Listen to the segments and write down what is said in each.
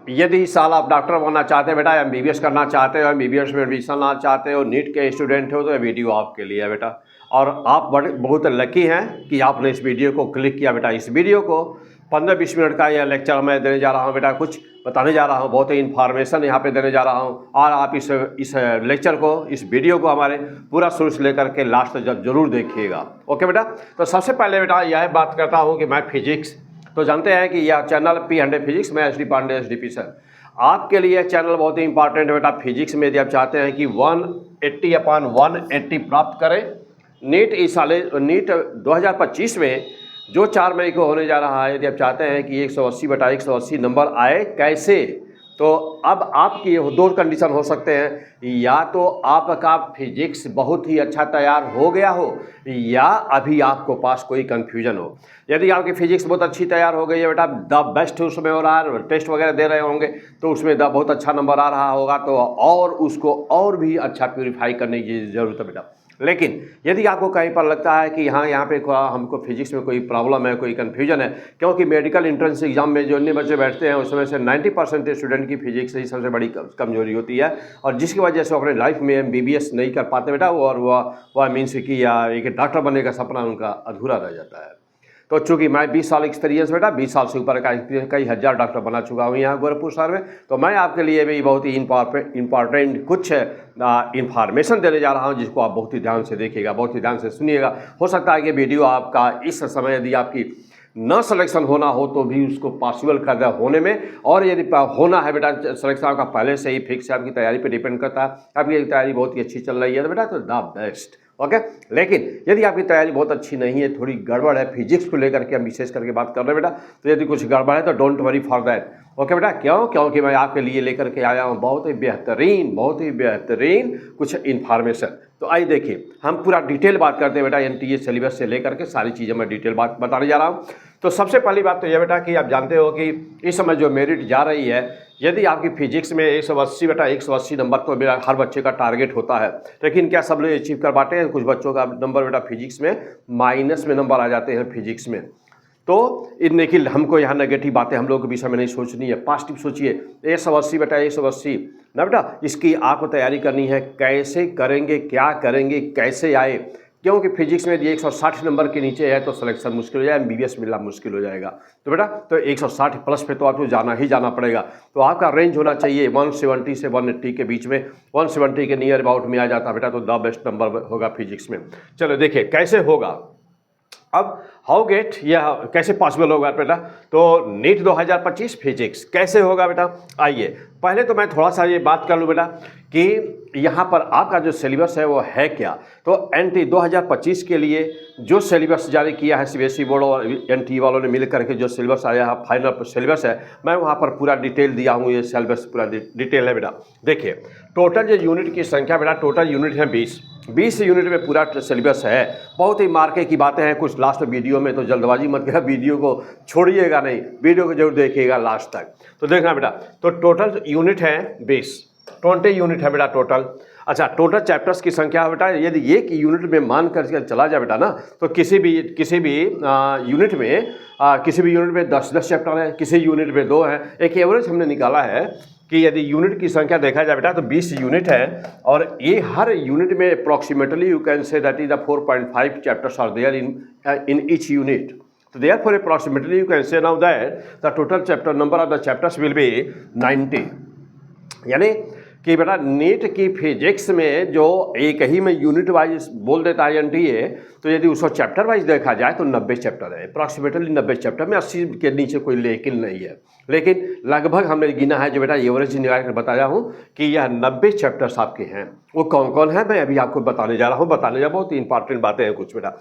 यदि इस साल आप डॉक्टर बनना चाहते हैं बेटा, एमबीबीएस करना चाहते हो, एमबीबीएस में एडमिशन लेना चाहते हो, नीट के स्टूडेंट हो, तो ये वीडियो आपके लिए है बेटा। और आप बहुत लकी हैं कि आपने इस वीडियो को क्लिक किया बेटा। इस वीडियो को 15-20 मिनट का यह लेक्चर मैं देने जा रहा हूँ बेटा, कुछ बताने जा रहा हूँ, बहुत ही इन्फॉर्मेशन यहाँ पे देने जा रहा हूँ। और आप इस लेक्चर को, इस वीडियो को हमारे पूरा शुरू से लेकर के लास्ट तक जरूर देखिएगा। ओके बेटा। तो सबसे पहले बेटा यह बात करता हूँ कि मैं फिजिक्स, तो जानते हैं कि यह चैनल P100 फिजिक्स में S D Pandey SDP sir, आपके लिए चैनल बहुत ही इंपॉर्टेंट है बेटा। फिजिक्स में यदि आप चाहते हैं कि 180/180 प्राप्त करें, नीट 2025 में जो 4 मई को होने जा रहा है, यदि आप चाहते हैं कि 180/180 नंबर आए, कैसे? तो अब आपकी दो कंडीशन हो सकते हैं, या तो आपका फिजिक्स बहुत ही अच्छा तैयार हो गया हो, या अभी आपको पास कोई कन्फ्यूजन हो। यदि आपकी फिजिक्स बहुत अच्छी तैयार हो गई है बेटा, द बेस्ट उसमें हो रहा है, टेस्ट वगैरह दे रहे होंगे तो उसमें बहुत अच्छा नंबर आ रहा होगा, तो और उसको और भी अच्छा प्यूरीफाई करने की ज़रूरत है बेटा। लेकिन यदि आपको कहीं पर लगता है कि हाँ, यहाँ पे हमको फिजिक्स में कोई प्रॉब्लम है, कोई कन्फ्यूजन है, क्योंकि मेडिकल एंट्रेंस एग्जाम में जो अन्य बच्चे बैठते हैं उसमें से 90% स्टूडेंट की फिजिक्स ही सबसे बड़ी कमजोरी होती है, और जिसकी वजह से अपने लाइफ में एमबीबीएस नहीं कर पाते बेटा, और वह मीन्स कि या एक डॉक्टर बनने का सपना उनका अधूरा रह जाता है। तो चूँकि मैं 20 साल एक्सपीरियंस बेटा, 20 साल से ऊपर का एक्सपीरियंस, कई हज़ार डॉक्टर बना चुका हूँ यहाँ गोरखपुर शहर में, तो मैं आपके लिए भी बहुत ही इंपॉर्टेंट कुछ इन्फॉर्मेशन देने जा रहा हूँ, जिसको आप बहुत ही ध्यान से देखिएगा, बहुत ही ध्यान से सुनिएगा। हो सकता है कि वीडियो आपका इस समय यदि आपकी न सिलेक्शन होना हो तो भी उसको पॉसिबल कर दे होने में, और यदि होना है बेटा सिलेक्शन आपका पहले से ही फिक्स है, आपकी तैयारी पे डिपेंड करता है, आपकी तैयारी बहुत ही अच्छी चल रही है तो बेटा तो द बेस्ट। ओके। लेकिन यदि आपकी तैयारी बहुत अच्छी नहीं है, थोड़ी गड़बड़ है, फिजिक्स को लेकर के हम विशेष करके बात कर रहे हैं बेटा, तो यदि कुछ गड़बड़ है तो don't worry for that. Okay बेटा। क्यों? क्योंकि मैं आपके लिए लेकर के आया हूँ बहुत ही बेहतरीन कुछ इन्फॉर्मेशन। तो आइए देखिए, हम पूरा डिटेल बात करते हैं बेटा, एनटीए सिलेबस से लेकर के सारी चीज़ें मैं डिटेल बात बताने जा रहा हूँ। तो सबसे पहली बात तो यह बेटा कि आप जानते हो कि इस समय जो मेरिट जा रही है, यदि आपकी फिजिक्स में 180 बेटा 180 नंबर तो मेरा हर बच्चे का टारगेट होता है, लेकिन क्या सब लोग अचीव कर पाते हैं? कुछ बच्चों का नंबर बेटा फिजिक्स में माइनस में नंबर आ जाते हैं फिजिक्स में। तो इन देखिए, हमको यहाँ नेगेटिव बातें हम लोग के विषय में नहीं सोचनी है, पॉजिटिव सोचिए। 180 बेटा 180 ना बेटा, इसकी आपको तैयारी करनी है। कैसे करेंगे, क्या करेंगे, कैसे आए? क्योंकि फिजिक्स में यदि 160 नंबर के नीचे है तो सिलेक्शन मुश्किल हो जाए, एमबीबीएस मिलना मुश्किल हो जाएगा। तो बेटा तो 160 प्लस पे तो आपको जाना ही जाना पड़ेगा। तो आपका रेंज होना चाहिए 170 से 180 के बीच में, 170 के नियर अबाउट में आ जाता बेटा तो द बेस्ट नंबर होगा फिजिक्स में। चलो देखिए कैसे होगा। अब हाउ गेट, यह कैसे पॉसिबल होगा बेटा? तो नीट 2025 फिजिक्स कैसे होगा बेटा? आइए पहले तो मैं थोड़ा सा ये बात कर लूँ बेटा कि यहाँ पर आपका जो सिलेबस है वो है क्या। तो एनटी 2025 के लिए जो सिलेबस जारी किया है सीबीएसई बोर्ड और एनटी वालों ने मिल करके जो सिलेबस आया है, फाइनल सिलेबस है, मैं वहाँ पर पूरा डिटेल दिया हूँ। ये सिलेबस पूरा डिटेल है बेटा। देखिए टोटल जो यूनिट की संख्या बेटा, टोटल यूनिट है 20 यूनिट में पूरा सिलेबस है। बहुत ही मार्के की बातें हैं कुछ लास्ट वीडियो में, तो जल्दबाजी मत करिएगा, वीडियो को छोड़िएगा नहीं, वीडियो को जरूर देखिएगा लास्ट तक। तो देखना बेटा, तो टोटल यूनिट है 20 यूनिट है बेटा टोटल। अच्छा, टोटल चैप्टर्स की संख्या है बेटा, यदि एक यूनिट में मान कर चला जाए बेटा ना, तो किसी भी यूनिट में 10 चैप्टर है, किसी यूनिट में 2 है। एक एवरेज हमने निकाला है कि यदि यूनिट की संख्या देखा जाए बेटा तो 20 यूनिट है, और ये हर यूनिट में approximately you can say that is the 4.5 chapters are there in each unit. So therefore approximately you can say now that the total chapter number of the chapters will be 90। यानी कि बेटा NEET की physics में जो एक ही में unit wise बोल देता है एनटीए, तो यदि उसको चैप्टर वाइज देखा जाए तो 90 चैप्टर है, अप्रॉक्सीमेटली 90 चैप्टर में 80 के नीचे कोई लेकिन नहीं है। लेकिन लगभग हमने गिना है जो बेटा एवरेज निकाल कर बताया हूँ कि यह 90 चैप्टर्स आपके हैं। वो कौन कौन है मैं अभी आपको बताने जा रहा हूँ, बहुत ही इंपॉर्टेंट बातें हैं कुछ बेटा।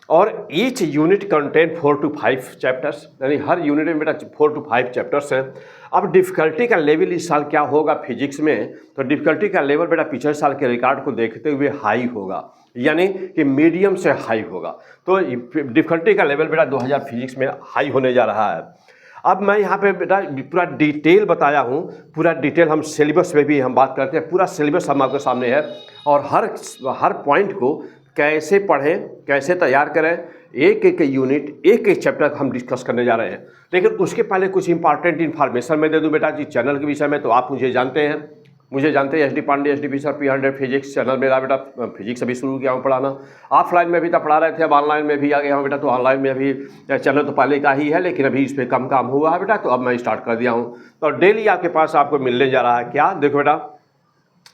और each unit contain 4 to 5 chapters, यानी हर यूनिट में बेटा 4 to 5 चैप्टर्स हैं। अब डिफ़िकल्टी का लेवल इस साल क्या होगा फिजिक्स में, तो डिफ़िकल्टी का लेवल बेटा पिछले साल के रिकॉर्ड को देखते हुए हाई होगा, यानी कि मीडियम से हाई होगा। तो डिफ़िकल्टी का लेवल बेटा 2000 फिजिक्स में हाई होने जा रहा है। अब मैं यहाँ पे बेटा पूरा डिटेल बताया हूँ, पूरा डिटेल हम सिलेबस में भी हम बात करते हैं, पूरा सिलेबस हम आपके सामने है, और हर पॉइंट को कैसे पढ़ें, कैसे तैयार करें, एक एक यूनिट, एक एक चैप्टर हम डिस्कस करने जा रहे हैं। लेकिन उसके पहले कुछ इंपॉर्टेंट इन्फॉर्मेशन मैं दे दूं बेटा जी चैनल के विषय में। तो आप मुझे जानते हैं SD Pandey SD sir P100 physics channel मेरा बेटा। फिजिक्स अभी शुरू किया हूँ पढ़ाना। ऑफलाइन में भी तो पढ़ा रहे थे, अब ऑनलाइन में भी आ गया हूँ बेटा। तो ऑनलाइन में अभी चैनल तो पहले का ही है, लेकिन अभी इस पर कम काम हुआ है बेटा, तो अब मैं स्टार्ट कर दिया हूँ। तो डेली आपके पास आपको मिलने जा रहा है क्या, देखो बेटा,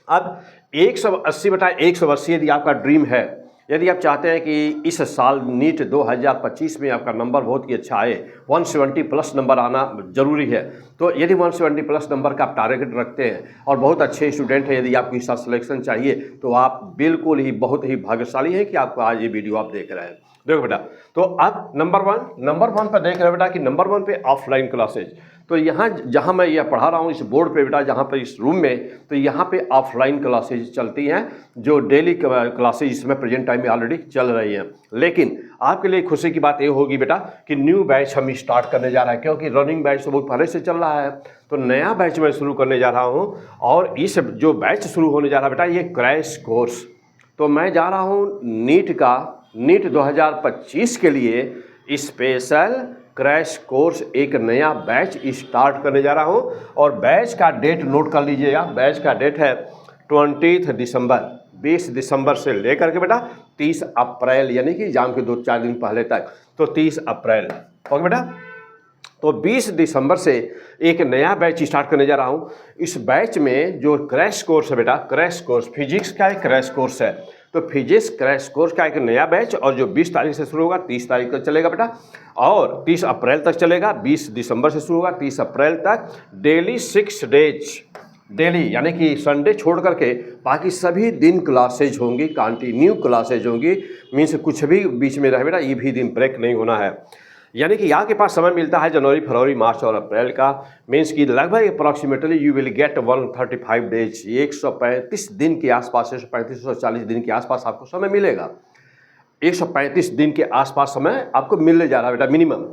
अब 180 बेटा 180 यदि आपका ड्रीम है, यदि आप चाहते हैं कि इस साल नीट 2025 में आपका नंबर बहुत ही अच्छा आए, 170 प्लस नंबर आना जरूरी है। तो यदि 170 प्लस नंबर का आप टारगेट रखते हैं और बहुत अच्छे स्टूडेंट हैं, यदि आपको इसका सिलेक्शन चाहिए, तो आप बिल्कुल ही बहुत ही भाग्यशाली हैं कि आपको आज ये वीडियो आप देख रहे हैं। देखो बेटा, तो अब नंबर वन पर देख रहे हो बेटा कि नंबर 1 पे ऑफलाइन क्लासेज। तो यहाँ जहाँ मैं यह पढ़ा रहा हूँ इस बोर्ड पे बेटा, जहाँ पर इस रूम में, तो यहाँ पे ऑफलाइन क्लासेज चलती हैं, जो डेली क्लासेज इसमें प्रेजेंट टाइम में ऑलरेडी चल रही हैं। लेकिन आपके लिए खुशी की बात ये होगी बेटा कि न्यू बैच हम स्टार्ट करने जा रहे हैं, क्योंकि रनिंग बैच तो बहुत पहले से चल रहा है। तो नया बैच मैं शुरू करने जा रहा हूँ, और इस जो बैच शुरू होने जा रहा है बेटा, ये क्रैश कोर्स। तो मैं जा रहा हूँ नीट 2025 के लिए स्पेशल क्रैश कोर्स एक नया बैच स्टार्ट करने जा रहा हूं। और बैच का डेट नोट कर लीजिएगा। बैच का डेट है 20 दिसंबर, 20 दिसंबर से लेकर के बेटा 30 अप्रैल, यानी कि एग्जाम के 2-4 दिन पहले तक। तो 30 अप्रैल ओके बेटा। तो 20 दिसंबर से एक नया बैच स्टार्ट करने जा रहा हूं। इस बैच में जो क्रैश कोर्स है बेटा, क्रैश कोर्स फिजिक्स का एक क्रैश कोर्स है। तो फिजिक्स क्रैश कोर्स का एक नया बैच, और जो 20 तारीख से शुरू होगा 30 तारीख तक चलेगा बेटा, और 30 अप्रैल तक चलेगा। 20 दिसंबर से शुरू होगा 30 अप्रैल तक। डेली 6 डेज, डेली यानी कि संडे छोड़ करके बाकी सभी दिन क्लासेज होंगी, कंटिन्यू क्लासेज होंगी। मीन्स कुछ भी बीच में रहे बेटा, ये भी दिन ब्रेक नहीं होना है। यानी कि यहाँ के पास समय मिलता है जनवरी, फरवरी, मार्च और अप्रैल का। मीन्स कि लगभग approximately you will get 135 days, 135 दिन के आसपास, 135-140 दिन के आसपास आपको समय मिलेगा। 135 दिन के आसपास समय आपको मिलने जा रहा है बेटा मिनिमम।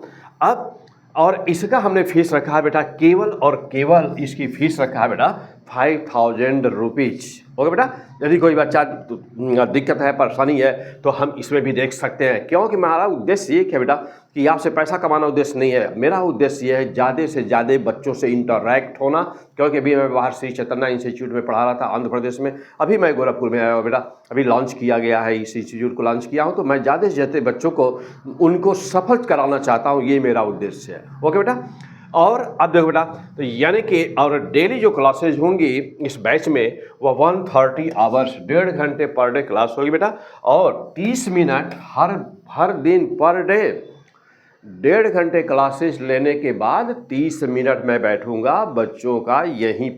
अब और इसका हमने फीस रखा है बेटा, केवल और केवल इसकी फीस रखा है बेटा 5000 रुपीज़। ओके बेटा, यदि कोई बच्चा दिक्कत है, परेशानी है, तो हम इसमें भी देख सकते हैं। क्योंकि हमारा उद्देश्य ये है बेटा कि आपसे पैसा कमाना उद्देश्य नहीं है। मेरा उद्देश्य ये है ज़्यादा से ज़्यादा बच्चों से इंटरैक्ट होना। क्योंकि अभी मैं बाहर श्री चैतन्य इंस्टीट्यूट में पढ़ा रहा था आंध्र प्रदेश में, अभी मैं गोरखपुर में आया हूँ बेटा। अभी लॉन्च किया गया है, इस इंस्टीट्यूट को लॉन्च किया हूँ। तो मैं ज़्यादा से ज़्यादा बच्चों को उनको सफल कराना चाहता हूँ, ये मेरा उद्देश्य है। ओके बेटा, और अब देखो बेटा, तो यानी कि और डेली जो क्लासेज होंगी इस बैच में वो 130 आवर्स, 1.5 घंटे पर डे क्लास होगी बेटा। और 30 मिनट हर दिन पर डे, 1.5 घंटे क्लासेस लेने के बाद 30 मिनट मैं बैठूंगा बच्चों का यहीं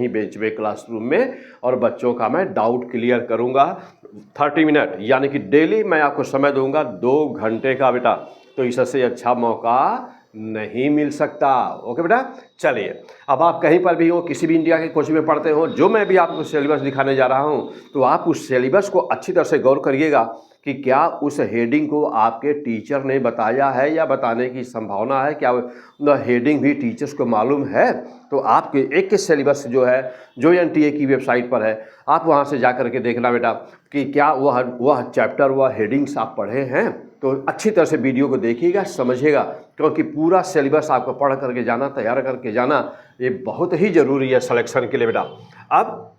बेंच पे क्लासरूम में, और बच्चों का मैं डाउट क्लियर करूंगा 30 मिनट। यानी कि डेली मैं आपको समय दूंगा 2 घंटे का बेटा। तो इससे अच्छा मौका नहीं मिल सकता। ओके बेटा, चलिए अब आप कहीं पर भी हो, किसी भी इंडिया के कोचिंग में पढ़ते हो, जो मैं भी आपको सिलेबस दिखाने जा रहा हूं, तो आप उस सिलेबस को अच्छी तरह से गौर करिएगा कि क्या उस हेडिंग को आपके टीचर ने बताया है या बताने की संभावना है, क्या हेडिंग भी टीचर्स को मालूम है। तो आपके एक सिलेबस जो है, जो NTA की वेबसाइट पर है, आप वहाँ से जा कर के देखना बेटा कि क्या वह चैप्टर, वह हेडिंग्स आप पढ़े हैं। तो अच्छी तरह से वीडियो को देखिएगा, समझिएगा, क्योंकि पूरा सिलेबस आपको पढ़ करके जाना, तैयार करके जाना, ये बहुत ही ज़रूरी है सिलेक्शन के लिए बेटा। अब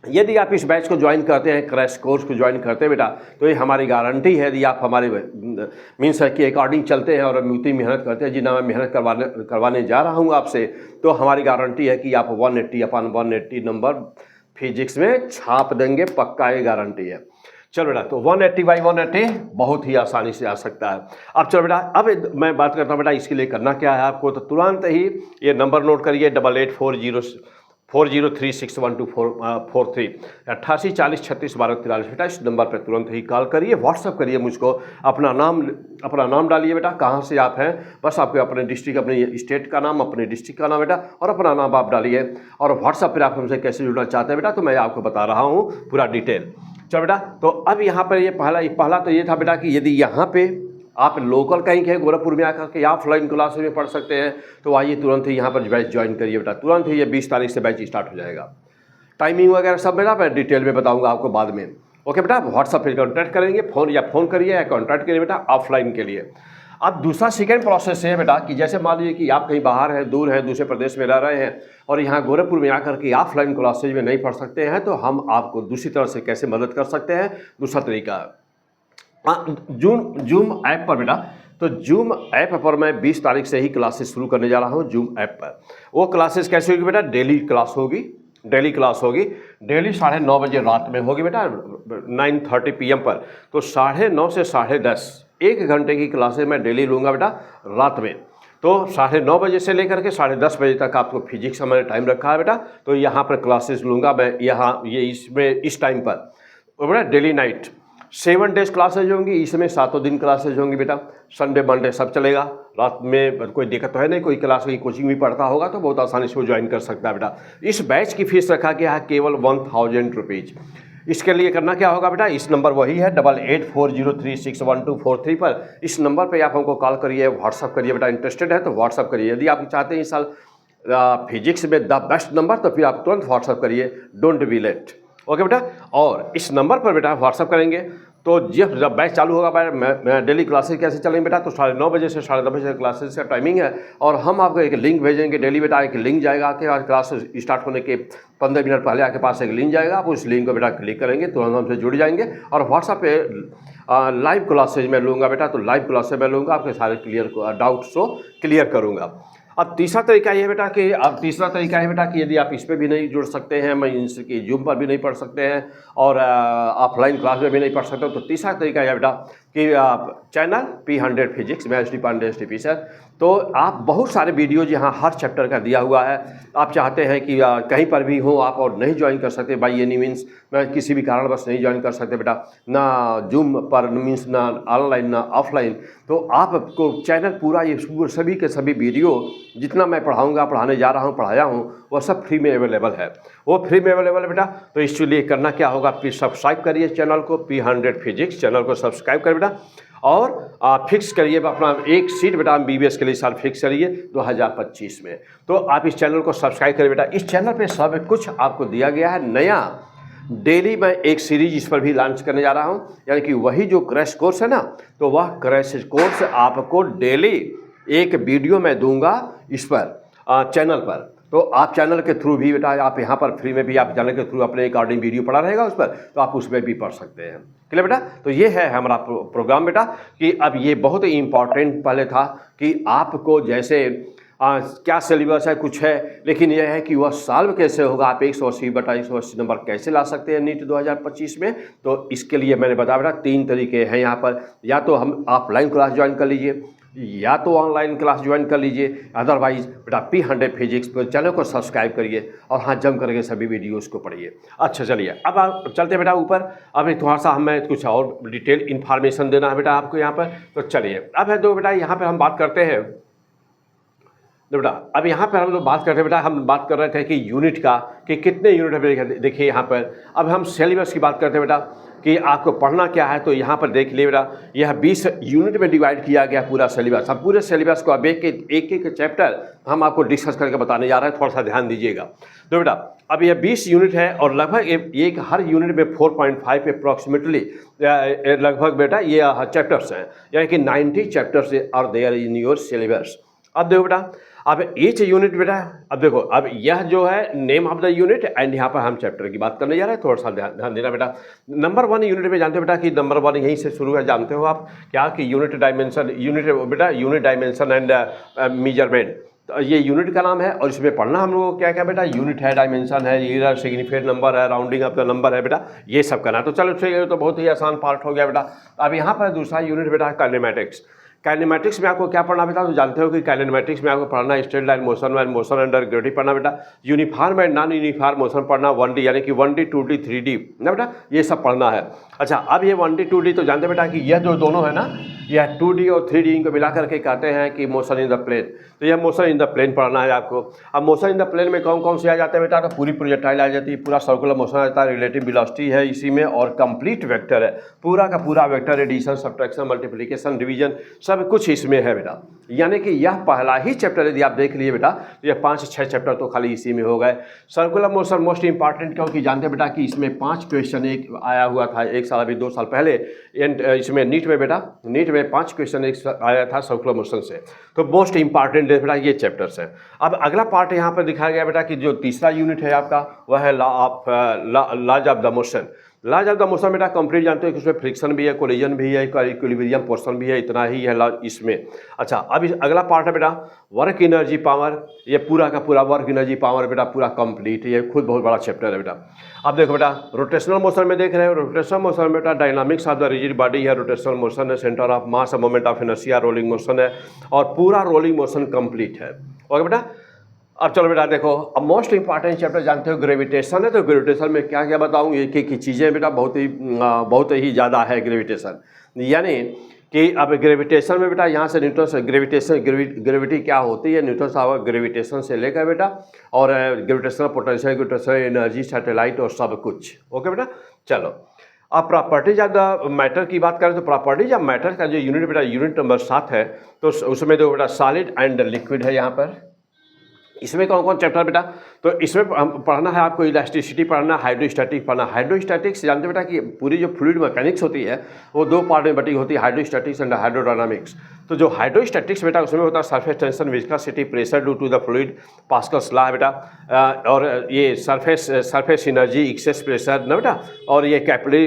यदि आप इस बैच को ज्वाइन करते हैं, क्रैश कोर्स को ज्वाइन करते हैं बेटा, तो ये हमारी गारंटी है। यदि आप हमारे मीन्स है कि अकॉर्डिंग चलते हैं और उतनी मेहनत करते हैं जितना मैं मेहनत करवाने जा रहा हूँ आपसे, तो हमारी गारंटी है कि आप 180/180 नंबर फिजिक्स में छाप देंगे, पक्का ये गारंटी है। चलो बेटा, तो 180/180 बहुत ही आसानी से आ सकता है। अब चलो बेटा, अब मैं बात करता हूँ बेटा इसके लिए करना क्या है आपको। तो तुरंत ही ये नंबर नोट करिए, 8840361243 88 40 36 12 43 बेटा। इस नंबर पर तुरंत ही कॉल करिए, व्हाट्सअप करिए मुझको, अपना नाम डालिए बेटा, कहाँ से आप हैं, बस आपके अपने डिस्ट्रिक्ट, अपने स्टेट का नाम, अपने डिस्ट्रिक्ट का नाम बेटा, और अपना नाम आप डालिए। और व्हाट्सअप पर आप हमसे कैसे जुड़ना चाहते हैं बेटा, तो मैं आपको बता रहा हूँ पूरा डिटेल। चलो बेटा, तो अब यहाँ पर ये पहला तो ये था बेटा कि यदि यहाँ पे आप लोकल कहीं के गोरखपुर में आकर के ऑफलाइन क्लासेस में पढ़ सकते हैं, तो आइए तुरंत ही यहाँ पर बैच ज्वाइन करिए बेटा। तुरंत ही ये 20 तारीख से बैच स्टार्ट हो जाएगा। टाइमिंग वगैरह सब बेटा मैं डिटेल में बताऊँगा आपको बाद में। ओके बेटा, व्हाट्सएप पे कॉन्टैक्ट करेंगे, फ़ोन करिए या कॉन्टैक्ट करिए बेटा ऑफलाइन के लिए। अब दूसरा सेकेंड प्रोसेस है बेटा कि जैसे मान लीजिए कि आप कहीं बाहर हैं, दूर हैं, दूसरे प्रदेश में रह रहे हैं और यहाँ गोरखपुर में आकर के ऑफलाइन क्लासेज में नहीं पढ़ सकते हैं, तो हम आपको दूसरी तरह से कैसे मदद कर सकते हैं। दूसरा तरीका जूम ऐप पर बेटा, तो जूम ऐप पर मैं 20 तारीख से ही क्लासेस शुरू करने जा रहा हूँ जूम ऐप पर। वो क्लासेस कैसे होगी बेटा, डेली क्लास होगी, डेली 9:30 बजे रात में होगी बेटा, 9:30 PM पर। तो 9:30 से 10:30 1 घंटे की क्लासेस मैं डेली लूँगा बेटा रात में। तो 9:30 बजे से लेकर के 10:30 बजे तक आपको फिजिक्स का मैंने टाइम रखा है बेटा, तो यहाँ पर क्लासेस लूँगा मैं, यहाँ इस टाइम पर बेटा डेली नाइट 7 डेज क्लासेज होंगी, इसमें 7 दिन क्लासेज होंगी बेटा, संडे मंडे सब चलेगा। रात में कोई दिक्कत तो है नहीं, कोई क्लास की कोचिंग भी पढ़ता होगा तो बहुत आसानी से वो ज्वाइन कर सकता है बेटा। इस बैच की फीस रखा गया है केवल 1000 रुपीज़। इसके लिए करना क्या होगा बेटा, इस नंबर वही है 8840361243 पर, इस नंबर पे आप हमको कॉल करिए, व्हाट्सअप करिए बेटा। इंटरेस्टेड है तो व्हाट्सअप करिए। यदि आप चाहते हैं इस साल फिजिक्स में द बेस्ट नंबर, तो फिर आप तुरंत व्हाट्सअप करिए, डोंट बी लेट। ओके बेटा, और इस नंबर पर बेटा व्हाट्सअप करेंगे तो जब बैच चालू होगा मैं डेली क्लासेस कैसे चलेंगे बेटा, तो 9:30 बजे से 10:30 बजे क्लासेस का टाइमिंग है। और हम आपको एक लिंक भेजेंगे डेली बेटा, एक लिंक जाएगा आपके पास, क्लास स्टार्ट होने के 15 मिनट पहले आपके पास एक लिंक जाएगा, आप उस लिंक को बेटा क्लिक करेंगे, तुरंत हमसे जुड़ जाएंगे। और व्हाट्सएप पे लाइव क्लासेज में लूँगा बेटा, तो लाइव क्लासेज में लूँगा, आपके सारे डाउट्स को क्लियर करूँगा। अब तीसरा तरीका ये है बेटा कि यदि आप इस पर भी नहीं जुड़ सकते हैं, मैं इनकी जूम पर भी नहीं पढ़ सकते हैं और ऑफलाइन क्लास में भी नहीं पढ़ सकते, तो तीसरा तरीका यह बेटा कि आप चैनल P100 फिजिक्स में एसडी पांडे एसटीपी सर, तो आप बहुत सारे वीडियोज यहाँ हर चैप्टर का दिया हुआ है। आप चाहते हैं कि कहीं पर भी हो आप और नहीं ज्वाइन कर सकते, बाई एनी मीन्स मैं किसी भी कारणवश नहीं ज्वाइन कर सकते बेटा, ना जूम पर मीन्स ना ऑनलाइन ना ऑफलाइन, तो आपको चैनल पूरा ये सभी के सभी वीडियो जितना मैं पढ़ाने जा रहा हूँ, पढ़ाया हूँ, वो सब फ्री में अवेलेबल है, वो फ्री में अवेलेबल है बेटा। तो इसलिए करना क्या होगा, प्लीज़ सब्सक्राइब करिए चैनल को, P100 फिजिक्स चैनल को सब्सक्राइब करिए बेटा, और फिक्स करिए अपना एक सीट बेटा MBBS के लिए साल फिक्स करिए 2025 में। तो आप इस चैनल को सब्सक्राइब करिए बेटा। इस चैनल पे सब कुछ आपको दिया गया है नया। डेली मैं एक सीरीज इस पर भी लॉन्च करने जा रहा हूँ, यानी कि वही जो क्रैश कोर्स है ना, तो वह क्रैश कोर्स आपको डेली एक वीडियो मैं दूंगा इस पर चैनल पर। तो आप चैनल के थ्रू भी बेटा, आप यहाँ पर फ्री में भी आप चैनल के थ्रू अपने अकॉर्डिंग वीडियो पढ़ा रहेगा उस पर, तो आप उसमें भी पढ़ सकते हैं। क्लियर बेटा, तो ये है हमारा प्रोग्राम बेटा, कि अब ये बहुत ही इम्पॉर्टेंट पहले था कि आपको जैसे क्या सिलेबस है कुछ है, लेकिन यह है कि वह सॉल्व कैसे होगा, आप 180/180 नंबर कैसे ला सकते हैं नीट 2025 में। तो इसके लिए मैंने बताया बेटा 3 तरीके हैं यहाँ पर, या तो हम ऑफलाइन क्लास ज्वाइन कर लीजिए, या तो ऑनलाइन क्लास ज्वाइन कर लीजिए, अदरवाइज बेटा P100 फिजिक्स पर चैनल को सब्सक्राइब करिए और हाँ जम करके सभी वीडियोस को पढ़िए। अच्छा चलिए अब आप चलते बेटा ऊपर, अभी थोड़ा सा हमें कुछ और डिटेल इन्फॉर्मेशन देना है बेटा आपको यहाँ पर। तो चलिए अब है, तो बेटा यहाँ पर हम बात करते हैं, तो बेटा अब यहाँ पर हम लोग बात करते हैं बेटा, हम बात कर रहे थे कि यूनिट का, कि कितने यूनिट है। देखिए यहाँ पर अब हम सिलेबस की बात करते हैं बेटा, कि आपको पढ़ना क्या है। तो यहाँ पर देख लिए बेटा, यह 20 यूनिट में डिवाइड किया गया पूरा सिलेबस। अब पूरे सिलेबस को अब एक चैप्टर हम आपको डिस्कस करके बताने जा रहे हैं, थोड़ा सा ध्यान दीजिएगा। तो बेटा अब यह 20 यूनिट है और लगभग एक हर यूनिट में 4.5 अप्रॉक्सीमेटली लगभग बेटा ये चैप्टर्स हैं, यानी कि 90 chapters are there in your syllabus. अब देखो बेटा, अब ईच यूनिट बेटा, अब देखो अब यह जो है name of the unit and यहाँ पर हम चैप्टर की बात करने जा रहे हैं, थोड़ा सा ध्यान देना बेटा। नंबर 1 यूनिट में जानते हो बेटा कि नंबर 1 यहीं से शुरू है, जानते हो आप क्या, कि यूनिट डायमेंशन एंड मेजरमेंट। तो ये यूनिट का नाम है और इसमें पढ़ना हम लोगों को क्या क्या बेटा, यूनिट है, डायमेंशन है, ईयर, सिग्निफिकेंट नंबर है, राउंडिंग ऑफ द नंबर है बेटा, ये सब करना। तो चलो तो बहुत ही आसान पार्ट हो गया बेटा। अब यहाँ पर दूसरा यूनिट बेटा है काइनेमैटिक्स। काइनेमैटिक्स में आपको क्या पढ़ना बेटा, तो जानते हो कि काइनेमैटिक्स में आपको पढ़ना straight line motion and motion under gravity पढ़ना बेटा, uniform and non uniform motion पढ़ना, 1D यानी कि 1D 2D 3D ना बेटा, ये सब पढ़ना है। अच्छा अब ये 1D 2D तो जानते बेटा कि यह जो दोनों है ना, यह 2D और 3D इनको मिला करके कहते हैं कि मोशन इन द प्लेन। तो यह मोशन इन द प्लेन पढ़ना है आपको। अब मोशन इन द प्लेन में कौन कौन से आ जाते हैं बेटा, तो पूरी प्रोजेक्टाइल आ जाती है, पूरा सर्कुलर मोशन आ जाता है, रिलेटिव वेलोसिटी है इसी में, और कंप्लीट वेक्टर है, पूरा का पूरा vector, addition, subtraction, multiplication, division सब कुछ इसमें है बेटा। यानी कि यह पहला ही चैप्टर यदि आप देख लिए बेटा तो यह 5-6 चैप्टर तो खाली इसी में हो गए। सर्कुलर मोशन मोस्ट इंपॉर्टेंट क्योंकि जानते बेटा कि इसमें 5 क्वेश्चन एक आया हुआ था, एक साल अभी 2 साल पहले इसमें नीट में बेटा, नीट में 5 क्वेश्चन एक आया था सर्कुलर मोशन से, तो मोस्ट इंपॉर्टेंट बेटा ये चैप्टर्स है। अब अगला पार्ट यहाँ पर दिखाया गया बेटा कि जो तीसरा यूनिट है आपका वह है laws of the motion. Laws of the motion बेटा कंप्लीट जानते हो कि उसमें फ्रिक्शन भी है, कोलिजन भी है, इक्विलिब्रियम पोर्शन भी है, इतना ही है लॉज इसमें। अच्छा, अब इस अगला पार्ट है बेटा वर्क एनर्जी पावर। ये पूरा का पूरा वर्क एनर्जी पावर बेटा पूरा कंप्लीट, ये खुद बहुत बड़ा चैप्टर है बेटा। अब देखो बेटा रोटेशनल मोशन में देख रहे हो, रोटेशनल मोशन में बेटा dynamics of the rigid body है, रोटेशनल मोशन है, सेंटर ऑफ मास और moment of inertia, rolling motion है और पूरा रोलिंग मोशन कंप्लीट है। ओके बेटा, अब चलो बेटा देखो, अब मोस्ट इंपॉर्टेंट चैप्टर जानते हो ग्रेविटेशन है, तो ग्रेविटेशन में क्या क्या बताऊँ, एक एक चीज़ें बेटा बहुत ही ज़्यादा है ग्रेविटेशन। यानी कि अब ग्रेविटेशन में बेटा यहाँ से न्यूटन से ग्रेविटी क्या होती है, न्यूटन साहब ग्रेविटेशन से लेकर बेटा और gravitational potential, gravitational energy, satellite और सब कुछ। ओके बेटा, चलो अब प्रॉपर्टीज ऑफ द मैटर की बात करें तो प्रॉपर्टीज ऑफ मैटर का जो यूनिट बेटा यूनिट नंबर 7 है, तो उसमें देखो बेटा सॉलिड एंड लिक्विड है यहाँ पर। इसमें कौन कौन चैप्टर बेटा, तो इसमें पढ़ना है आपको इलास्टिसिटी पढ़ना, हाइड्रोस्टैटिक पढ़ना। हाइड्रोस्टैटिक्स जानते बेटा कि पूरी जो फ्लूइड मैकेनिक्स होती है वो 2 पार्ट में बटी होती है, हाइड्रोस्टैटिक्स एंड हाइड्रोडायनामिक्स। तो जो हाइड्रोस्टैटिक्स बेटा उसमें होता है surface tension, viscosity, pressure due to the fluid, Pascal's law बेटा, और ये सरफेस एनर्जी, एक्सेस प्रेशर ना बेटा, और ये कैपिलरी,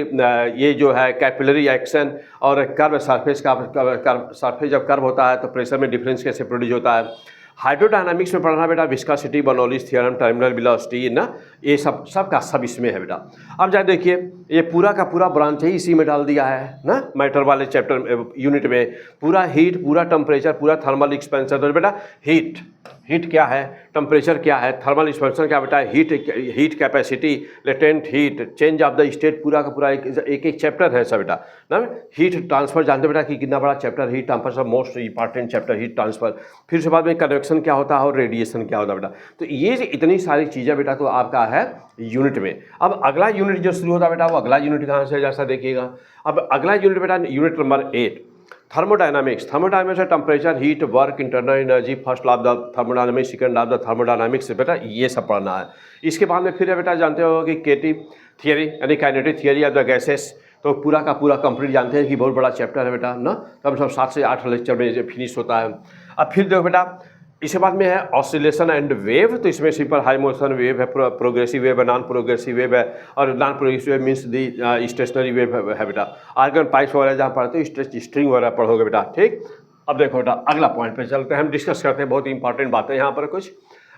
ये जो है कैपिलरी एक्शन और कर्व सरफेस का सरफेस जब कर्व होता है तो प्रेशर में डिफरेंस कैसे प्रोड्यूस होता है। हाइड्रोडायनामिक्स में पढ़ना बेटा viscosity, Bernoulli's theorem, terminal velocity ना, ये सब का सब इसमें है बेटा। अब जाए देखिए ये पूरा का पूरा ब्रांच ही इसी में डाल दिया है ना, मैटर वाले चैप्टर यूनिट में पूरा हीट, पूरा टेम्परेचर, पूरा थर्मल एक्सपेंशन। तो बेटा हीट क्या है, टेम्परेचर क्या है, थर्मल एक्सपेंशन क्या बेटा, heat capacity, latent heat, change of the state, पूरा का पूरा एक चैप्टर है सब बेटा ना। हीट ट्रांसफर जानते बेटा कि कितना बड़ा chapter, heat transfer most important chapter heat transfer. फिर उसके बाद में कन्वेक्शन क्या होता है और रेडिएशन क्या होता है बेटा। तो ये इतनी सारी चीज़ें बेटा तो आपका है यूनिट में। अब अगला यूनिट जो शुरू होता है बेटा वो अगला यूनिट कहाँ से जैसा देखिएगा। अब अगला यूनिट बेटा unit number 8 thermodynamics. Thermodynamics temperature, heat, work, internal energy, first law of the thermodynamics, second law of the thermodynamics बेटा ये सब पढ़ना है। इसके बाद में फिर बेटा जानते हो कि केटी थियरी यानी kinetic theory of the gases, तो पूरा का पूरा कंप्लीट जानते हैं कि बहुत बड़ा चैप्टर है बेटा ना, तब सब 7 से 8 लेक्चर में फिनिश होता है। अब फिर देखो बेटा इसके बाद में है ऑसिलेशन एंड वेव, तो इसमें सिंपल हाई मोशन वेव है, प्रोग्रेसिव वेव है, नॉन प्रोग्रेसिव वेव है, और non progressive wave means the stationary wave है बेटा। आर्गन पाइप्स वगैरह जहाँ पढ़ते हो स्ट्रिंग वगैरह पढ़ोगे बेटा, ठीक। अब देखो बेटा अगला पॉइंट पे चलते हैं, हम डिस्कस करते हैं बहुत इंपॉर्टेंट बातें यहाँ पर कुछ।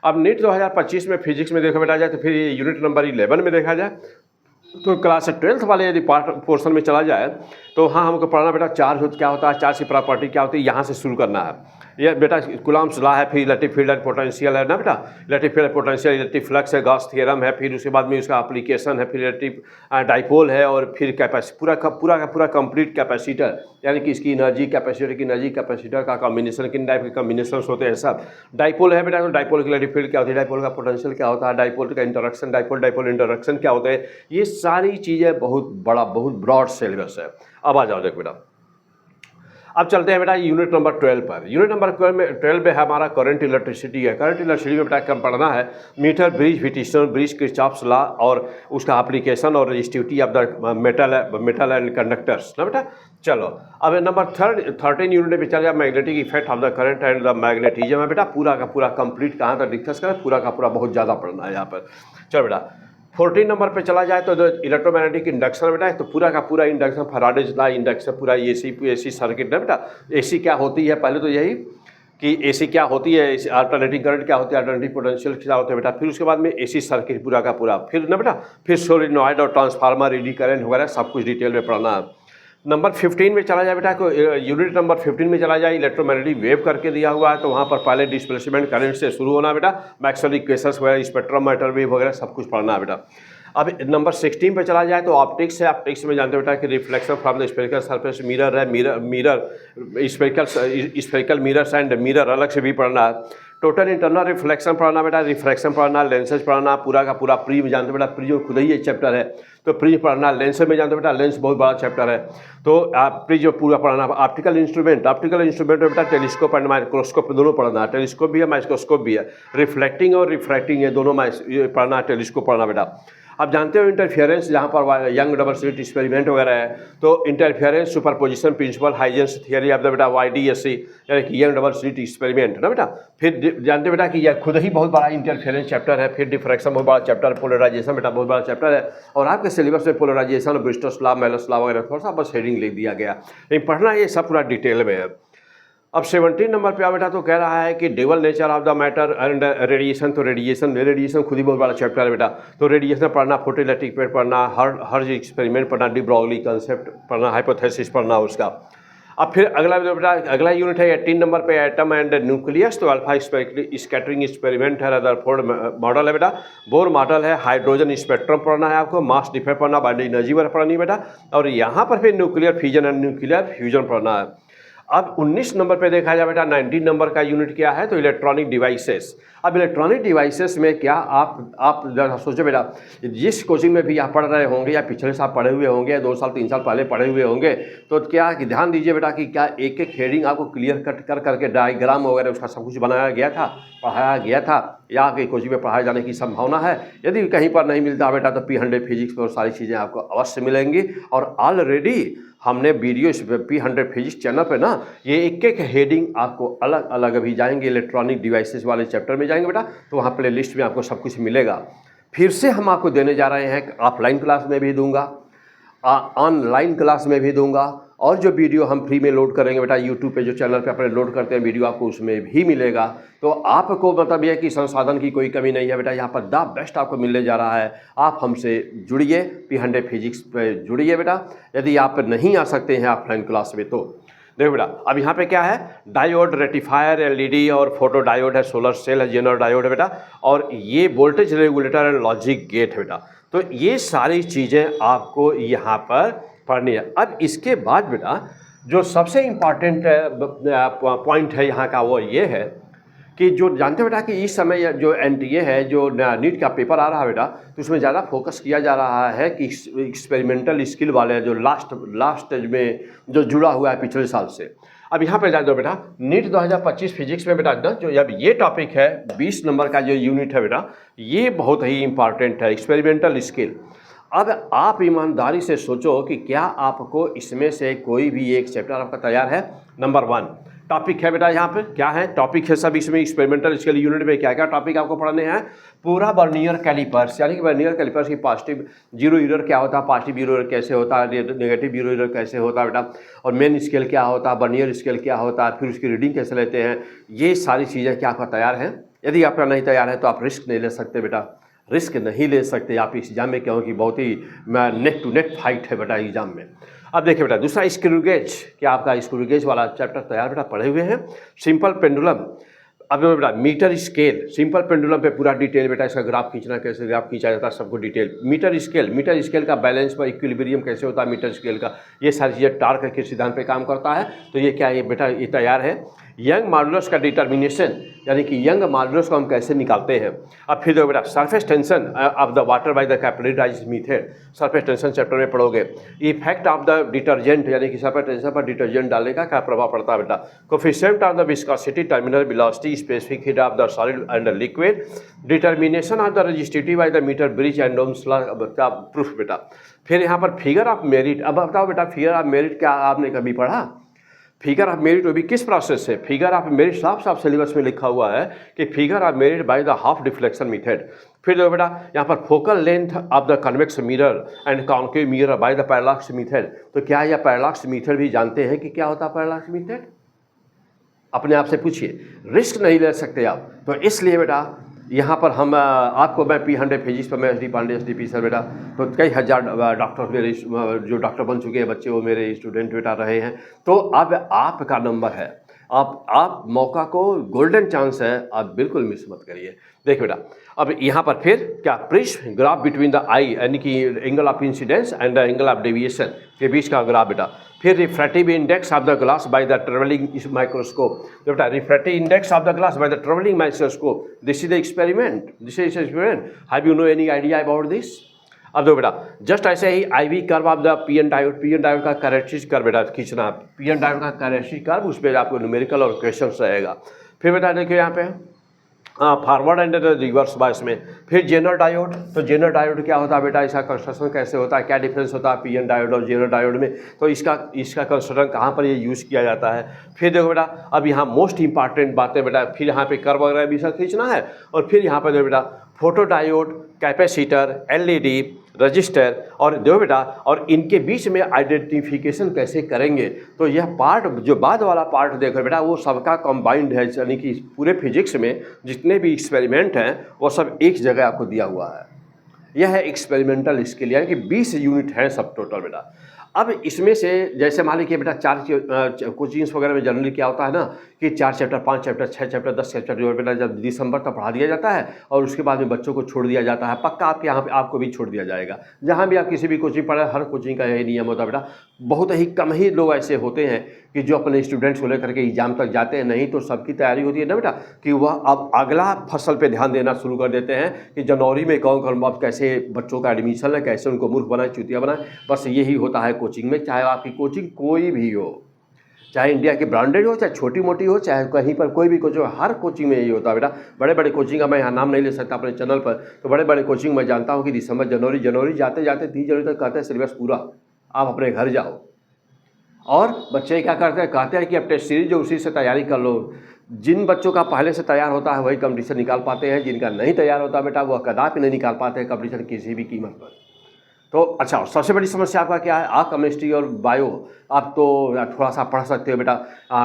अब नीट 2025 में फिजिक्स में देखो बेटा जाए तो फिर यूनिट नंबर 11 में देखा जाए तो क्लास 12th वाले यदि पोर्शन में चला जाए तो हाँ हमको पढ़ना बेटा चार्ज क्या होता है, चार्ज की प्रॉपर्टी क्या होती है, यहाँ से शुरू करना है। ये बेटा कूलम्ब्स लॉ है, फिर इलेक्ट्रिक फील्ड एंड पोटेंशियल है ना बेटा, electric field potential, electric flux है, गॉस थ्योरम है, फिर उसके बाद में उसका एप्लीकेशन है, फिर इलेक्ट्रिक डाइपोल है, और फिर पूरा का पूरा कंप्लीट कैपेसिटर यानी कि इसकी एनर्जी, कैपेसिटर की एनर्जी, कैपेसिटर का कॉम्बिनेशन, किन टाइप के कॉम्बिनेशन होते हैं सब। डाइपोल है बेटा, तो डाइपोल की इलेक्ट्रिक फील्ड क्या होती है, डाइपोल का पोटेंशियल क्या होता है, डाइपोल का इंटरेक्शन, डाइपोल इंटरेक्शन क्या होते हैं, ये सारी चीज़ें बहुत ब्रॉड सिलेबस है। अब आ जाओ देखो बेटा, अब चलते हैं बेटा यूनिट नंबर 12 पर। यूनिट नंबर 12 में हमारा करंट इलेक्ट्रिसिटी है। करंट इलेक्ट्रिसिटी में बेटा कम पढ़ना है meter, bridge, Wheatstone bridge, Kirchhoff's law और उसका एप्लीकेशन और resistivity of the metal and conductors ना बेटा। चलो अब नंबर 13 यूनिट में चल जाए magnetic effect of the current and the magnetism है बेटा, पूरा का पूरा कंप्लीट कहाँ तक डिस्कस करें, पूरा का पूरा बहुत ज़्यादा पढ़ना है यहाँ पर। चलो बेटा 14 नंबर पे चला जाए तो इलेक्ट्रोमैग्नेटिक इंडक्शन बेटा, तो पूरा का पूरा इंडक्शन, फैराडेज लॉ, इंडक्शन, पूरा एसी सर्किट ना बेटा। एसी क्या होती है, पहले तो यही कि एसी क्या होती है, अल्टरनेटिंग करंट क्या होती है, अल्टरनेटिव पोटेंशियल क्या होता है बेटा, फिर उसके बाद में एसी सर्किट पूरा का पूरा, फिर ना बेटा फिर सोलेनॉइड और ट्रांसफार्मर, एडी करंट वगैरह सब कुछ डिटेल में पढ़ना है। नंबर 15 में चला जाए बेटा, यूनिट नंबर 15 में चला जाए, इलेक्ट्रोमैग्नेटिक वेव करके दिया हुआ है, तो वहाँ पर पहले डिस्प्लेसमेंट करंट से शुरू होना बेटा, मैक्सवेल इक्वेशंस वगैरह, स्पेक्ट्रम, मैटर वेव वगैरह सब कुछ पढ़ना है बेटा। अब नंबर 16 पे चला जाए तो ऑप्टिक्स है। ऑप्टिक्स में जानते हो बेटा कि reflection from the spherical surface, mirror है, mirror spherical mirrors and mirror अलग से भी पढ़ना है। टोटल इंटरनल रिफ्लेक्शन पढ़ना बेटा, रिफ्रैक्शन पढ़ना, लेंसेज पढ़ना, पूरा का पूरा प्री में जानते हो बेटा, प्री जो खुद ही एक चैप्टर है, तो प्रिज्म पढ़ना, लेंस में जानते हो बेटा, लेंस बहुत बड़ा चैप्टर है, तो आप प्रिज्म पूरा पढ़ना। ऑप्टिकल इंस्ट्रूमेंट में बेटा टेलीस्कोप एंड माइक्रोस्कोप दोनों पढ़ना है, टेलीस्कोप भी है माइक्रोस्कोप भी है, रिफ्लेक्टिंग और रिफ्रैक्टिंग ये दोनों पढ़ना है, टेलीस्कोप पढ़ना बेटा। आप जानते हो इंटरफेरेंस, जहाँ पर यंग डबल स्लिट एक्सपेरिमेंट वगैरह है, तो interference superposition principle Huygens theory of the बेटा YDSC यानी कि यंग डबल स्लिट एक्सपेरिमेंट ना बेटा। फिर जानते हो बेटा कि यह खुद ही बहुत बड़ा इंटरफेरेंस चैप्टर है, फिर डिफ्रैक्शन बहुत बड़ा चैप्टर, पोलराइजेशन बेटा बहुत बड़ा चैप्टर है, और आपके सिलेबस में पोलराइजेशन, ब्रिस्टोस लॉ, मेलस लॉ वगैरह थोड़ा सा बस हेडिंग लिख दिया गया, लेकिन पढ़ना ये सब पूरा डिटेल में है। अब 17 नंबर पे आ बेटा, तो कह रहा है कि devil nature of the matter and radiation. तो रेडिएशन खुद ही बहुत बड़ा चैप्टर है बेटा, तो रेडिएशन पढ़ना, फोटोइलेक्ट्रिक इफेक्ट पढ़ना, हर एक्सपेरिमेंट पढ़ना, डी ब्रॉगली कंसेप्ट पढ़ना, हाइपोथेसिस पढ़ना उसका। अब फिर अगला बेटा, अगला यूनिट है 18 नंबर पे एटम एंड न्यूक्लियस। तो अल्फा स्कैटरिंग एक्सपेरिमेंट है, रदरफोर्ड मॉडल है बेटा, बोर मॉडल है, हाइड्रोजन स्पेक्ट्रम पढ़ना है आपको, मास डिफेक्ट पढ़ना, बाइंड एनर्जी वगैरह पढ़नी है बेटा, और यहाँ पर फिर nuclear fission and nuclear fusion पढ़ना है। अब 19 नंबर पे देखा जाए बेटा, 19 नंबर का यूनिट क्या है, तो इलेक्ट्रॉनिक डिवाइसेस। अब इलेक्ट्रॉनिक डिवाइसेस में क्या आप जरा सोचो बेटा, जिस कोचिंग में भी आप पढ़ रहे होंगे या पिछले साल पढ़े हुए होंगे, 2 साल 3 साल पहले पढ़े हुए होंगे, तो क्या कि ध्यान दीजिए बेटा कि क्या एक एक हेडिंग आपको क्लियर कट कर करके डायग्राम वगैरह उसका सब कुछ बनाया गया था, पढ़ाया गया था, या आपकी कोचिंग में पढ़ाए जाने की संभावना है। यदि कहीं पर नहीं मिलता बेटा, तो P100 फिजिक्स पर सारी चीज़ें आपको अवश्य मिलेंगी। और ऑलरेडी हमने वीडियो इस P100 फिजिक्स चैनल पे ना ये एक एक हेडिंग आपको अलग अलग अभी जाएंगे, इलेक्ट्रॉनिक डिवाइसेस वाले चैप्टर में जाएंगे बेटा, तो वहाँ प्ले लिस्ट में आपको सब कुछ मिलेगा। फिर से हम आपको देने जा रहे हैं, ऑफलाइन क्लास में भी दूंगा, ऑनलाइन क्लास में भी दूंगा, और जो वीडियो हम फ्री में लोड करेंगे बेटा यूट्यूब पे, जो चैनल पे अपने लोड करते हैं वीडियो, आपको उसमें भी मिलेगा। तो आपको मतलब यह कि संसाधन की कोई कमी नहीं है बेटा, यहाँ पर द बेस्ट आपको मिलने जा रहा है। आप हमसे जुड़िए, P100 फिजिक्स पे जुड़िए बेटा। यदि आप नहीं आ सकते हैं ऑफलाइन क्लास में, तो देखो बेटा, अब यहाँ पे क्या है, डायोड, रेक्टिफायर, LED और फोटो डायोड है, सोलर सेल है, जेनर डायोड है बेटा, और ये voltage regulator and logic gate है बेटा। तो ये सारी चीज़ें आपको यहाँ पर पढ़नी है। अब इसके बाद बेटा जो सबसे इम्पॉर्टेंट पॉइंट है यहाँ का, वो ये है कि जो जानते हो बेटा कि इस समय जो NTA है, जो नीट का पेपर आ रहा है बेटा, तो उसमें ज़्यादा फोकस किया जा रहा है कि एक्सपेरिमेंटल स्किल वाले जो लास्ट स्टेज में जो जुड़ा हुआ है पिछले साल से। अब यहाँ पे जान दो बेटा, नीट 2025 फिजिक्स में बेटा ना, जो अब ये टॉपिक है 20 नंबर का जो यूनिट है बेटा, ये बहुत ही इंपॉर्टेंट है, एक्सपेरिमेंटल स्किल। अब आप ईमानदारी से सोचो कि क्या आपको इसमें से कोई भी एक चैप्टर आपका तैयार है। नंबर 1 टॉपिक है बेटा, यहाँ पे क्या है टॉपिक है सब इसमें, एक्सपेरिमेंटल स्केल यूनिट में क्या क्या टॉपिक आपको पढ़ने हैं। पूरा वर्नियर कैलिपर्स, यानी कि वर्नियर कैलिपर्स की पॉजिटिव जीरो एरर क्या होता है, पॉजिटिव जीरो एरर कैसे होता है, नेगेटिव जीरो एरर कैसे होता है बेटा, और मेन स्केल क्या होता है, वर्नियर स्केल क्या होता है, फिर उसकी रीडिंग कैसे लेते हैं, ये सारी चीज़ें क्या आपका तैयार हैं। यदि आपका नहीं तैयार है तो आप रिस्क नहीं ले सकते बेटा, रिस्क नहीं ले सकते आप इस एग्जाम में, क्योंकि बहुत ही नेक टू नेक फाइट है बेटा एग्जाम में। अब देखिए बेटा, दूसरा स्क्रू गेज, क्या आपका स्क्रू गेज वाला चैप्टर तैयार बेटा पढ़े हुए हैं। सिंपल पेंडुलम, अब बेटा मीटर स्केल, सिंपल पेंडुलम पे पूरा डिटेल बेटा, इसका ग्राफ खींचना कैसे, ग्राफ खींचा जाता है, सबको डिटेल। मीटर स्केल का बैलेंस पर इक्विलिब्रियम कैसे होता है मीटर स्केल का, ये सारी चीज़ें टार्क के सिद्धांत पे काम करता है। तो ये क्या है बेटा, ये तैयार है। यंग मॉडुलस का डिटर्मिनेशन, यानी कि यंग मॉडुलस को हम कैसे निकालते हैं। अब फिर देखो बेटा, surface tension of the water by the capillary rise method, surface tension chapter में पढ़ोगे। इफेक्ट ऑफ द डिटर्जेंट, यानी कि सरफेस टेंशन पर डिटर्जेंट डालने का क्या प्रभाव पड़ता है बेटा। Coefficient of the viscosity, terminal velocity, specific heat of the solid and liquid, determination of the resistivity by the meter bridge and Ohm's law का प्रूफ बेटा। फिर यहाँ पर फिगर ऑफ मेरिट, अब बताओ बेटा फिगर ऑफ मेरिट क्या आपने कभी पढ़ा। फिगर ऑफ मेरिट वो भी किस प्रोसेस से, फिगर ऑफ मेरिट साफ साफ सिलेबस में लिखा हुआ है कि figure of merit by the half deflection method. फिर देखो बेटा यहाँ पर focal length of the convex mirror and concave mirror by the parallax method. तो क्या यह पैरालॉक्स मेथड भी जानते हैं कि क्या होता है पैरालॉक्स मेथड, अपने आप से पूछिए, रिस्क नहीं ले सकते आप। तो इसलिए बेटा यहाँ पर हम आपको मैं P100 फिजिक्स पर मैं SD पांडे SDP सर बेटा, तो कई हज़ार डॉक्टर मेरे जो डॉक्टर बन चुके हैं बच्चे, वो मेरे स्टूडेंट बेटा रहे हैं। तो अब आपका नंबर है, आप मौका को, गोल्डन चांस है, आप बिल्कुल मिस मत करिए। देखिए बेटा, अब यहाँ पर फिर क्या, prism graph between the I, यानी कि angle of incidence and the angle of deviation के बीच का ग्राफ बेटा। फिर refractive index of the glass by the travelling microscope, बेटा refractive index of the glass by the travelling microscope, this is the experiment, have you no any idea about this. अब देखो बेटा, just ऐसे ही IV curve of the P N diode का characteristic curve बेटा खींचना, P N diode का characteristic curve, उस पर आपको न्यूमेरिकल और क्वेश्चन रहेगा। फिर बेटा देखिए यहाँ पे फॉरवर्ड एंड रिवर्स बायस में। फिर जेनर डायोड, तो जेनर डायोड क्या होता है बेटा, इसका कंस्ट्रक्शन कैसे होता है, क्या डिफरेंस होता है पी एन डायोड और जेनर डायोड में, तो इसका कंस्ट्रक्शन कहाँ पर ये यूज़ किया जाता है। फिर देखो बेटा, अब यहाँ मोस्ट इंपॉर्टेंट बातें बेटा, फिर यहाँ पे कर्व वगैरह भी सब खींचना है। और फिर यहाँ पर देखो बेटा, photo diode, capacitor, LED, register, और देखो बेटा, और इनके बीच में आइडेंटिफिकेशन कैसे करेंगे। तो यह पार्ट, जो बाद वाला पार्ट देखो बेटा, वो सबका कंबाइंड है, यानी कि पूरे फिजिक्स में जितने भी एक्सपेरिमेंट हैं वो सब एक जगह आपको दिया हुआ है। यह है एक्सपेरिमेंटल स्केल, यानी कि 20 यूनिट हैं सब टोटल बेटा। अब इसमें से जैसे मान लीजिए बेटा 4 कोचिंग्स वगैरह में जनरली क्या होता है ना कि 4 चैप्टर, 5 चैप्टर, 6 चैप्टर, 10 चैप्टर जो बेटा जब दिसंबर तक पढ़ा दिया जाता है और उसके बाद में बच्चों को छोड़ दिया जाता है। पक्का आपके यहाँ पे आपको भी छोड़ दिया जाएगा, जहाँ भी आप किसी भी कोचिंग पढ़े, हर कोचिंग का यही नियम होता है बेटा। बहुत ही कम ही लोग ऐसे होते हैं कि जो अपने स्टूडेंट्स को लेकर के एग्जाम तक जाते हैं, नहीं तो सबकी तैयारी होती है ना बेटा कि वह अब अगला फसल पे ध्यान देना शुरू कर देते हैं कि जनवरी में कौन अब कैसे बच्चों का एडमिशन है, कैसे उनको मूर्ख बनाए, चुतिया बनाए। बस यही होता है कोचिंग में, चाहे आपकी कोचिंग कोई भी हो, चाहे इंडिया की ब्रांडेड हो, चाहे छोटी मोटी हो, चाहे कहीं पर कोई भी कोचिंग हो, हर कोचिंग में यही होता है बेटा। बड़े बड़े कोचिंग का मैं यहाँ नाम नहीं ले सकता अपने चैनल पर, तो बड़े बड़े कोचिंग मैं जानता हूँ कि दिसंबर, जनवरी जाते जाते 30 जनवरी तक कहते हैं सिलेबस पूरा, आप अपने घर जाओ। और बच्चे क्या करते हैं, कहते हैं कि अब टेस्ट सीरीज जो उसी से तैयारी कर लो। जिन बच्चों का पहले से तैयार होता है वही कंपटीशन निकाल पाते हैं, जिनका नहीं तैयार होता बेटा वह कदापि नहीं निकाल पाते हैं कंपटीशन किसी भी कीमत पर। तो अच्छा, सबसे बड़ी समस्या आपका क्या है, आप केमिस्ट्री और बायो आप तो थोड़ा सा पढ़ सकते हो बेटा,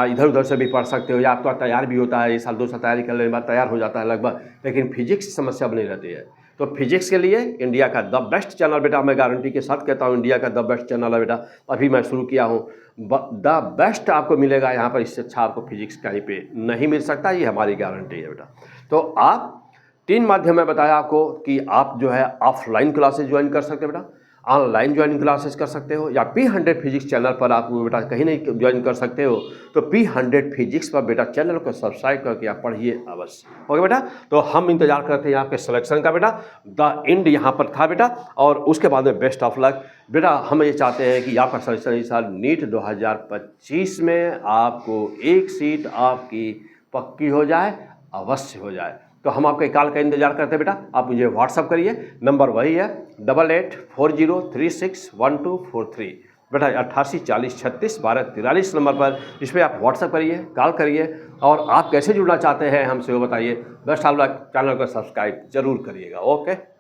इधर उधर से भी पढ़ सकते हो, या आप तो तैयार भी होता है, 1 साल 2 साल तैयारी करने के बाद तैयार हो जाता है लगभग, लेकिन फिजिक्स समस्या बनी रहती है। तो फिजिक्स के लिए इंडिया का द बेस्ट चैनल बेटा, मैं गारंटी के साथ कहता हूँ इंडिया का द बेस्ट चैनल है बेटा। अभी मैं शुरू किया हूँ, द बेस्ट आपको मिलेगा यहाँ पर, इससे अच्छा आपको फिजिक्स कहीं पे नहीं मिल सकता, ये हमारी गारंटी है बेटा। तो आप 3 माध्यम में बताया आपको कि आप जो है ऑफलाइन क्लासेस ज्वाइन कर सकते हो बेटा, ऑनलाइन ज्वाइनिंग क्लासेस कर सकते हो, या P100 फिजिक्स चैनल पर आप बेटा कहीं नहीं ज्वाइन कर सकते हो, तो P100 फिजिक्स पर बेटा चैनल को सब्सक्राइब करके आप पढ़िए अवश्य। ओके बेटा, तो हम इंतजार करते हैं आपके सिलेक्शन का बेटा। द एंड यहाँ पर था बेटा, और उसके बाद में बेस्ट ऑफ लक बेटा। हम ये चाहते हैं कि आपका सिलेक्शन इस साल नीट 2025 में आपको एक सीट आपकी पक्की हो जाए, अवश्य हो जाए। तो हम आपके कॉल का इंतजार करते हैं बेटा, आप मुझे व्हाट्सअप करिए, नंबर वही है 8840361243 बेटा, 88 40 36 12 43 नंबर पर, इस पर आप व्हाट्सअप करिए, कॉल करिए, और आप कैसे जुड़ना चाहते हैं हमसे वो बताइए। बेस्ट ऑफ लक, चैनल को सब्सक्राइब जरूर करिएगा। ओके।